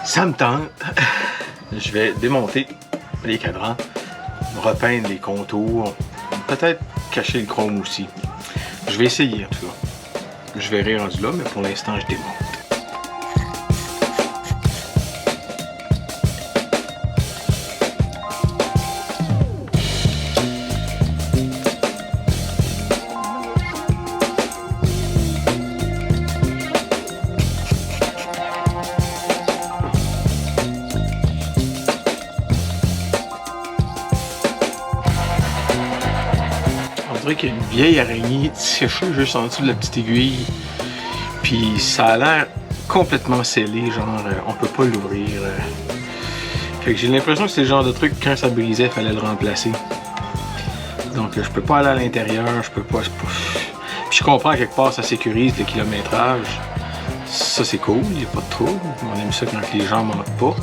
Ça me tente. Je vais démonter les cadrans, repeindre les contours, peut-être cacher le chrome aussi. Je vais essayer en tout cas. Je verrai rendu là, mais pour l'instant je démonte. On dirait qu'il y a une vieille araignée séchée juste en dessous de la petite aiguille. Puis ça a l'air complètement scellé, genre on peut pas l'ouvrir. Fait que j'ai l'impression que c'est le genre de truc, quand ça brisait, il fallait le remplacer. Donc je peux pas aller à l'intérieur, je peux pas. Puis je comprends à quelque part ça sécurise le kilométrage. Ça c'est cool, il n'y a pas de trouble. On aime ça quand les gens mentent pas.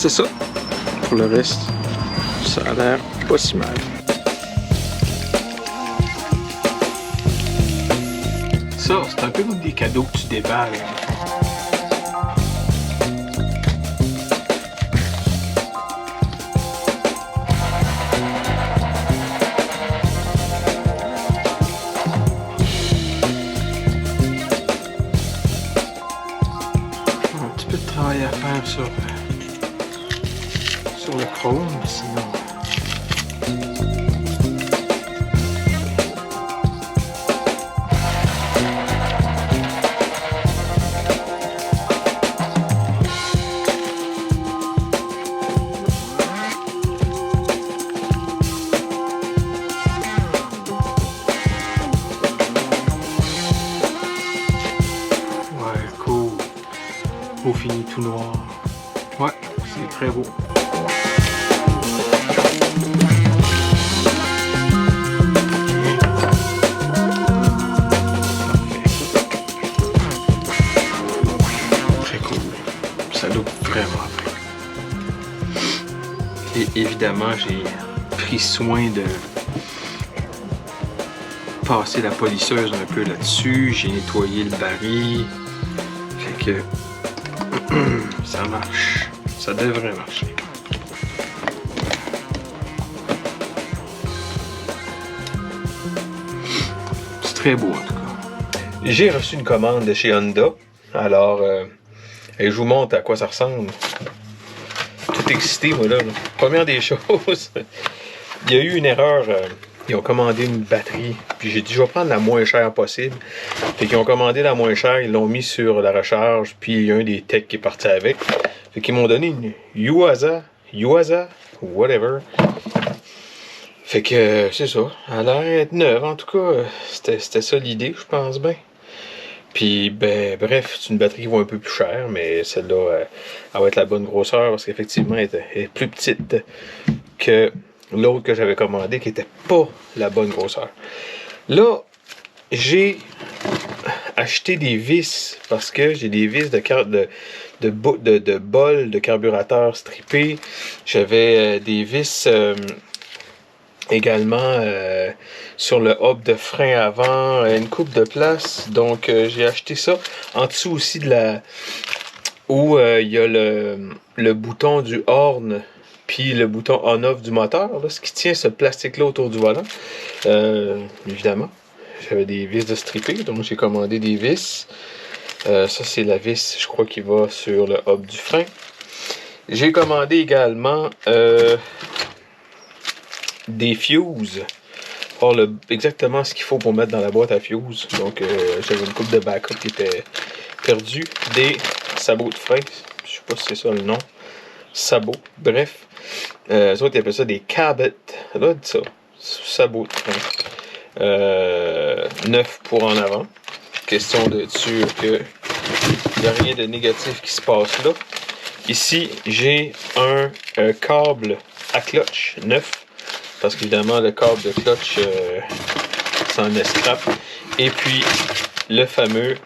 C'est ça. Pour le reste, ça a l'air pas si mal. Ça, c'est un peu comme des cadeaux que tu déballes. Un petit peu de travail à faire sur le chrome, sinon. Ouais, cool. Beau fini tout noir. Ouais, c'est très beau. Et évidemment, j'ai pris soin de passer la polisseuse un peu là-dessus. J'ai nettoyé le baril. Fait que ça marche. Ça devrait marcher. C'est très beau en tout cas. J'ai reçu une commande de chez Honda. Alors, je vous montre à quoi ça ressemble. Tout excité, moi, là. Première des choses, il y a eu une erreur. Ils ont commandé une batterie. Puis j'ai dit, je vais prendre la moins chère possible. Fait qu'ils ont commandé la moins chère, ils l'ont mis sur la recharge. Puis il y a un des techs qui est parti avec. Fait qu'ils m'ont donné une Yuasa, whatever. Fait que c'est ça. Elle a l'air d'être neuve. En tout cas, c'était ça l'idée, je pense bien. Puis, ben, bref, c'est une batterie qui vaut un peu plus cher, mais celle-là, elle va être la bonne grosseur parce qu'effectivement, elle est plus petite que l'autre que j'avais commandé qui n'était pas la bonne grosseur. Là, j'ai acheté des vis parce que j'ai des vis de bol de carburateur strippé. J'avais des vis également sur le hub de frein avant, une coupe de place. Donc j'ai acheté ça. En dessous aussi de la où il y a le bouton du horn puis le bouton on-off du moteur, là, ce qui tient ce plastique là autour du volant, évidemment. j'avais des vis de stripper, donc j'ai commandé des vis. Ça, c'est la vis, je crois, qui va sur le hub du frein. J'ai commandé également des fuses. Or, exactement ce qu'il faut pour mettre dans la boîte à fuses. Donc, j'avais une coupe de backup qui était perdue. Des sabots de frein. Je sais pas si c'est ça le nom. Sabots. Bref. Les autres, ils appellent ça des Cabot. Ça doit être ça. Sabots de frein. 9 pour en avant. Question d'être sûr qu'il n'y a rien de négatif qui se passe là. Ici, j'ai un câble à clutch neuf. Parce qu'évidemment, le câble de clutch s'en est scrap. Et puis, le fameux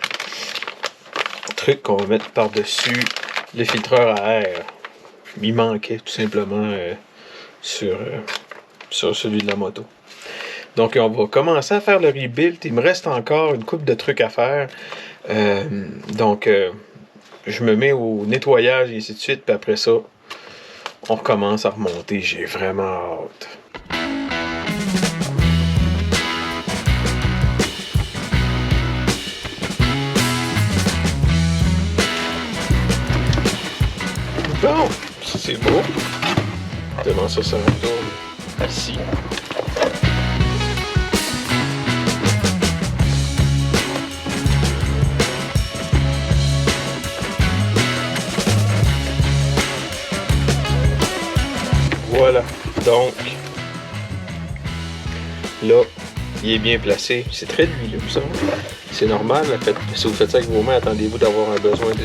truc qu'on va mettre par-dessus le filtreur à air. Il manquait tout simplement sur celui de la moto. Donc, on va commencer à faire le rebuild. Il me reste encore une couple de trucs à faire. Donc, je me mets au nettoyage et ainsi de suite. Puis après ça, on recommence à remonter. J'ai vraiment hâte. Bon, ça c'est beau. Devant ça, ça retourne assis. Voilà, donc là, il est bien placé. C'est très huileux, ça. C'est normal. Si vous faites ça avec vos mains, attendez-vous d'avoir un besoin de...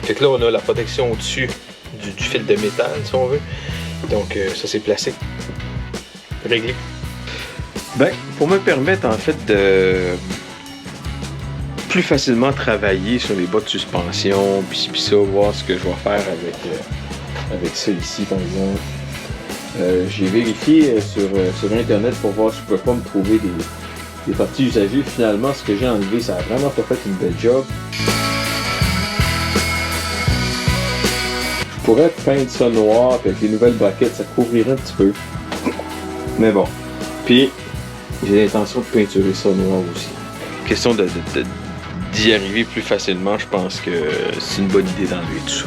Fait que là, on a la protection au-dessus du fil de métal, si on veut. Donc, ça c'est placé. Réglé. Ben, pour me permettre, en fait, de plus facilement travailler sur les bas de suspension, puis ça, voir ce que je vais faire avec ça ici, par exemple. J'ai vérifié sur internet pour voir si je pouvais pas me trouver des parties usagées. Finalement, ce que j'ai enlevé, ça a vraiment pas fait une belle job. Je pourrais peindre ça noir, puis avec les nouvelles braquettes, ça couvrirait un petit peu. Mais bon. Puis, j'ai l'intention de peinturer ça noir aussi. Question d'y arriver plus facilement, je pense que c'est une bonne idée d'enlever tout ça.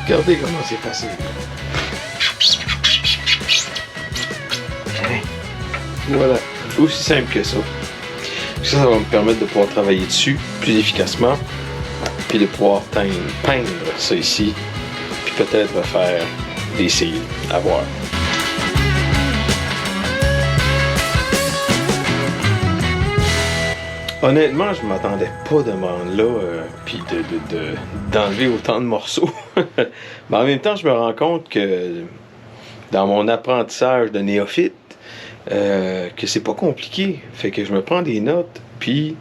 Regardez comment c'est facile. Voilà, aussi simple que ça. Ça va me permettre de pouvoir travailler dessus plus efficacement, puis de pouvoir peindre ça ici, puis peut-être faire des cils à voir. Honnêtement, je m'attendais pas de me rendre là, puis d'enlever autant de morceaux. Mais en même temps, je me rends compte que dans mon apprentissage de néophyte, que c'est pas compliqué. Fait que je me prends des notes, puis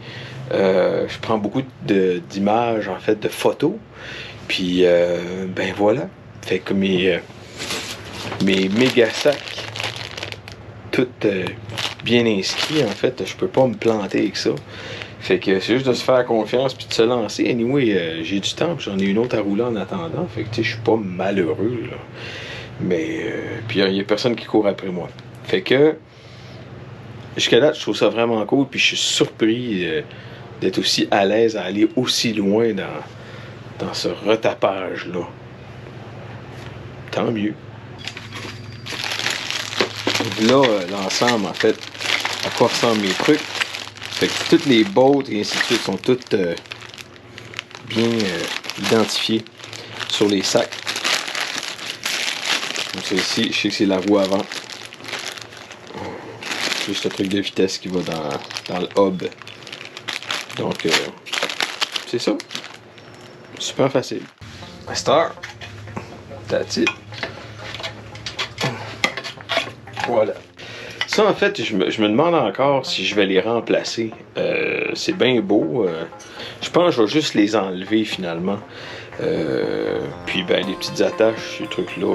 je prends beaucoup d'images, en fait, de photos. Puis, ben voilà. Fait que mes méga sacs, tout bien inscrits, en fait, je peux pas me planter avec ça. Fait que c'est juste de se faire confiance puis de se lancer. Anyway, j'ai du temps, j'en ai une autre à rouler en attendant. Fait que tu sais, je suis pas malheureux, là. Mais, puis il y a personne qui court après moi. Fait que, jusqu'à là, je trouve ça vraiment cool, puis je suis surpris d'être aussi à l'aise à aller aussi loin dans ce retapage-là. Tant mieux. Là, l'ensemble, en fait, à quoi ressemblent mes trucs. Fait que toutes les bottes et ainsi de suite sont toutes bien identifiées sur les sacs. Donc celle-ci, je sais que c'est la roue avant. Juste le truc de vitesse qui va dans le hub. Donc, c'est ça. Super facile. Master. That's it. Voilà. Ça, en fait, je me demande encore si je vais les remplacer. C'est bien beau. Je pense que je vais juste les enlever finalement. Puis ben les petites attaches, ces trucs-là,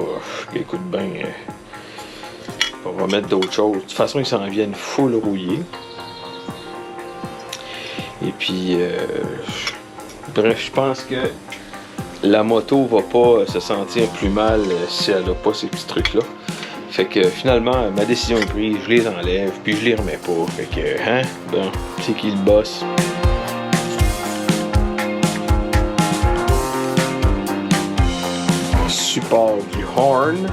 écoute bien, on va mettre d'autres choses. De toute façon, ils s'en viennent full rouillés. Et puis, bref, je pense que la moto va pas se sentir plus mal si elle a pas ces petits trucs-là. Fait que finalement, ma décision est prise, je les enlève, puis je les remets pas. Fait que, hein, bon, c'est qui le boss? Support du horn.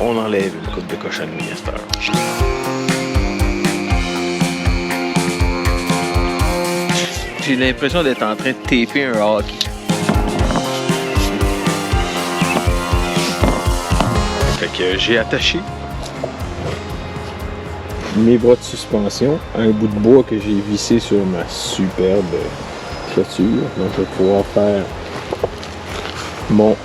On enlève une coupe de cochonnerie à cette heure. J'ai l'impression d'être en train de taper un hockey. Fait que j'ai attaché mes bras de suspension à un bout de bois que j'ai vissé sur ma superbe clôture. Donc je vais pouvoir faire mon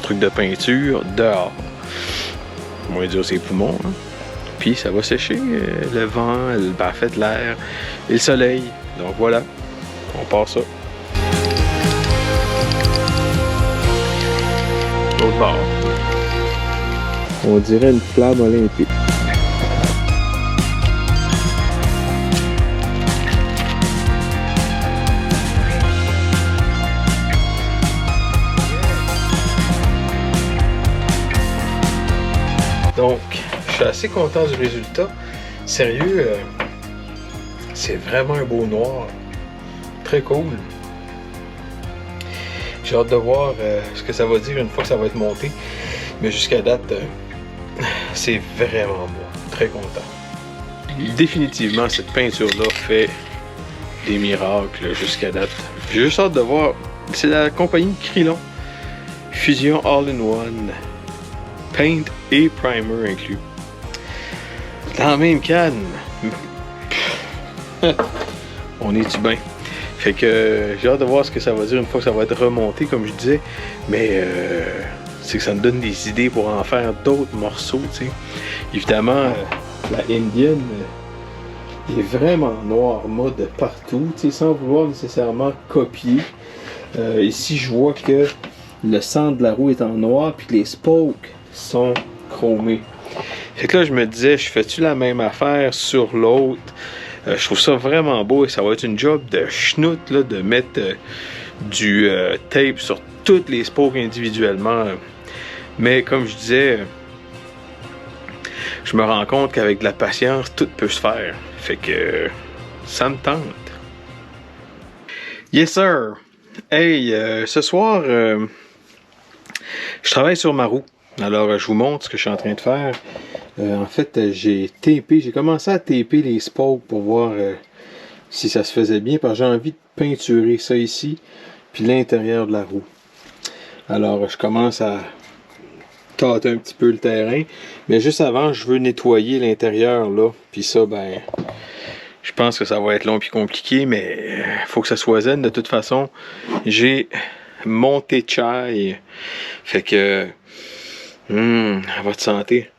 truc de peinture dehors. Moins dur ses poumons. Hein. Puis ça va sécher le vent, en fait l'air et le soleil. Donc voilà, on part ça. L'autre bord. On dirait une flamme olympique. Donc, je suis assez content du résultat. Sérieux, c'est vraiment un beau noir. Très cool. J'ai hâte de voir ce que ça va dire une fois que ça va être monté. Mais jusqu'à date, c'est vraiment beau. Très content. Définitivement, cette peinture-là fait des miracles jusqu'à date. J'ai juste hâte de voir. C'est la compagnie Krillon. Fusion All-in-One. Paint et primer inclus. Dans la même canne. On est-tu bien? Fait que j'ai hâte de voir ce que ça va dire une fois que ça va être remonté, comme je disais. Mais c'est que ça me donne des idées pour en faire d'autres morceaux, tu sais. Évidemment, la Indian est vraiment noir mat de partout, tu sais, sans vouloir nécessairement copier. Ici, je vois que le centre de la roue est en noir, puis les spokes sont chromés. Fait que là, je me disais, je fais-tu la même affaire sur l'autre? Je trouve ça vraiment beau et ça va être une job de schnout là, de mettre du tape sur toutes les spokes individuellement. Mais comme je disais, je me rends compte qu'avec de la patience, tout peut se faire. Fait que ça me tente. Yes sir! Hey, ce soir, je travaille sur ma roue. Alors, je vous montre ce que je suis en train de faire. En fait, j'ai commencé à taper les spokes pour voir si ça se faisait bien, parce que j'ai envie de peinturer ça ici, puis l'intérieur de la roue. Alors, je commence à tâter un petit peu le terrain, mais juste avant, je veux nettoyer l'intérieur, là, puis ça, ben, je pense que ça va être long et compliqué, mais faut que ça soit zen. De toute façon, j'ai monté de chai, fait que à votre santé.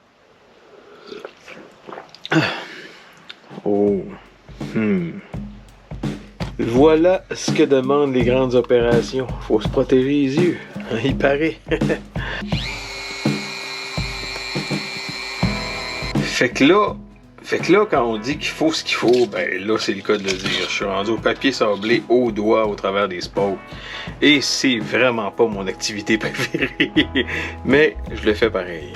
Oh. Voilà ce que demandent les grandes opérations. Faut se protéger les yeux. Il paraît. Fait que là, quand on dit qu'il faut ce qu'il faut, ben là, c'est le cas de le dire. Je suis rendu au papier sablé au doigt au travers des spokes. Et c'est vraiment pas mon activité préférée. Mais je le fais pareil.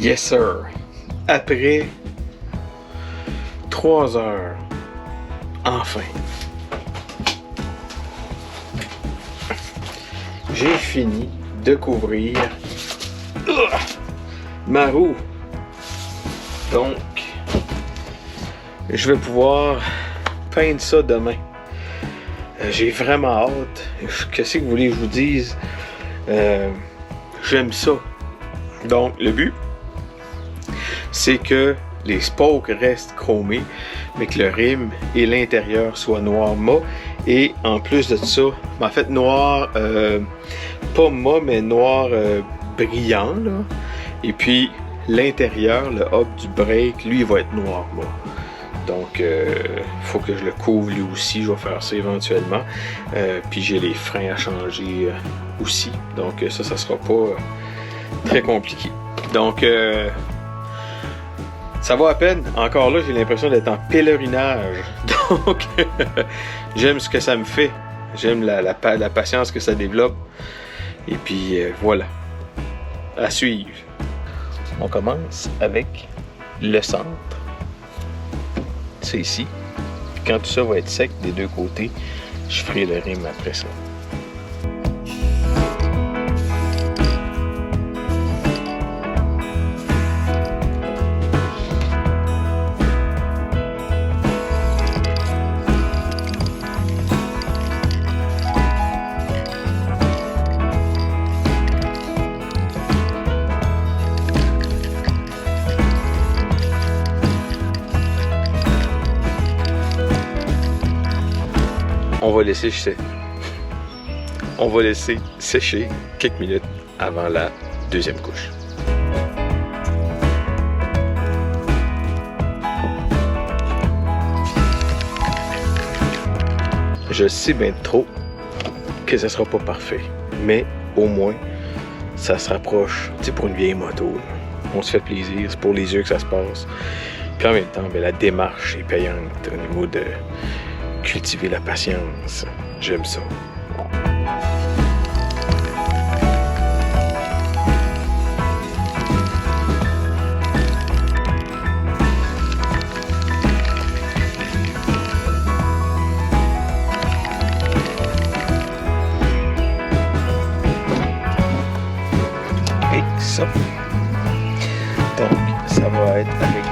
Yes sir. Après 3 heures, enfin, j'ai fini de couvrir ma roue. Donc, je vais pouvoir peindre ça demain. J'ai vraiment hâte. Qu'est-ce que vous voulez que je vous dise? J'aime ça. Donc, le but, c'est que les spokes restent chromés, mais que le rim et l'intérieur soient noir mat. Et en plus de ça, en fait noir, pas mat, mais noir brillant, là. Et puis l'intérieur, le hub du break, lui, il va être noir. Bon. Donc, il faut que je le couvre lui aussi. Je vais faire ça éventuellement. Puis j'ai les freins à changer aussi. Donc, ça sera pas très compliqué. Donc, ça va à peine. Encore là, j'ai l'impression d'être en pèlerinage. Donc, j'aime ce que ça me fait. J'aime la patience que ça développe. Et puis, voilà. À suivre. On commence avec le centre. C'est ici. Puis quand tout ça va être sec des deux côtés, je ferai le rim après ça. On va laisser sécher quelques minutes avant la deuxième couche. Je sais bien trop que ça sera pas parfait, mais au moins ça se rapproche. Tu sais, pour une vieille moto, on se fait plaisir, c'est pour les yeux que ça se passe. Puis en même temps, la démarche est payante au niveau de cultiver la patience. J'aime ça. Et ça. Donc, ça va être avec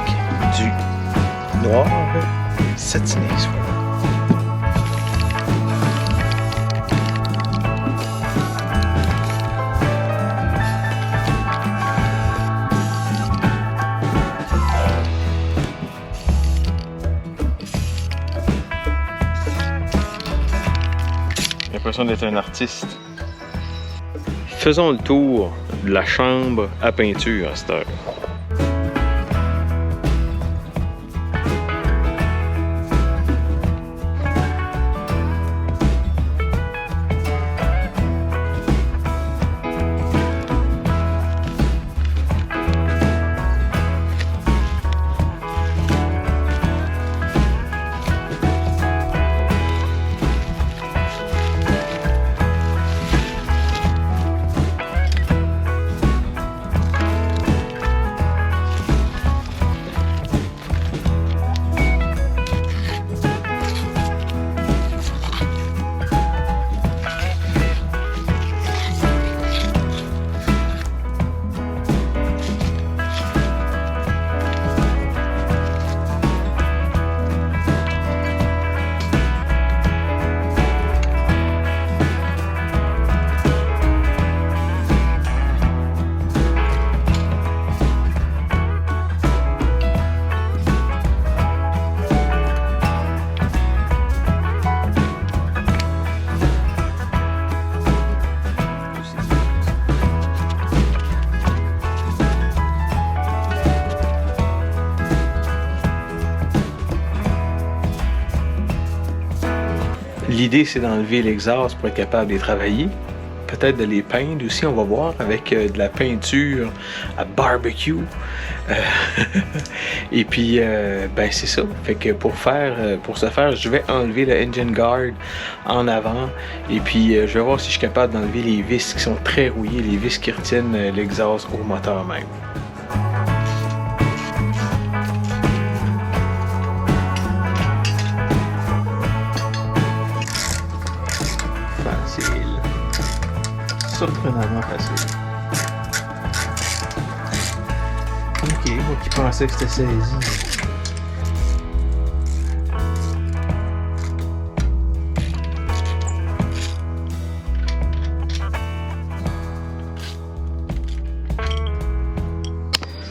du noir satiné. J'ai l'impression d'être un artiste. Faisons le tour de la chambre à peinture à cette heure. L'idée, c'est d'enlever l'exhaust pour être capable de les travailler. Peut-être de les peindre aussi, on va voir, avec de la peinture à barbecue. Et puis, ben c'est ça. Fait que pour ce faire, je vais enlever le engine guard en avant. Et puis, je vais voir si je suis capable d'enlever les vis qui sont très rouillées, les vis qui retiennent l'exhaust au moteur même. Surprenamment facile. Ok, moi qui pensais que c'était saisi.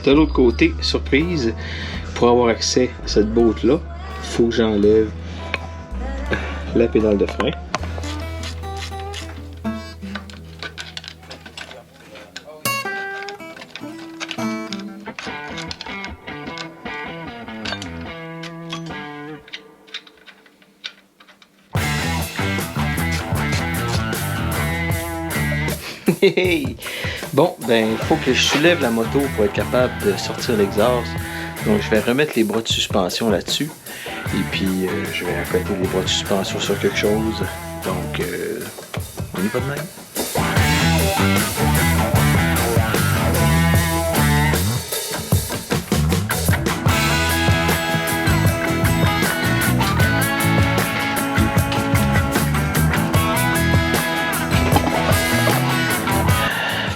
De l'autre côté, surprise, pour avoir accès à cette boîte-là, il faut que j'enlève la pédale de frein. Bon, ben, il faut que je soulève la moto pour être capable de sortir l'exhaust. Donc, je vais remettre les bras de suspension là-dessus. Et puis, je vais accoter les bras de suspension sur quelque chose. Donc, on y va de même.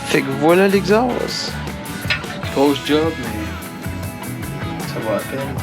Fait que voilà l'exhaust. Grosse job, mais ça va à peine.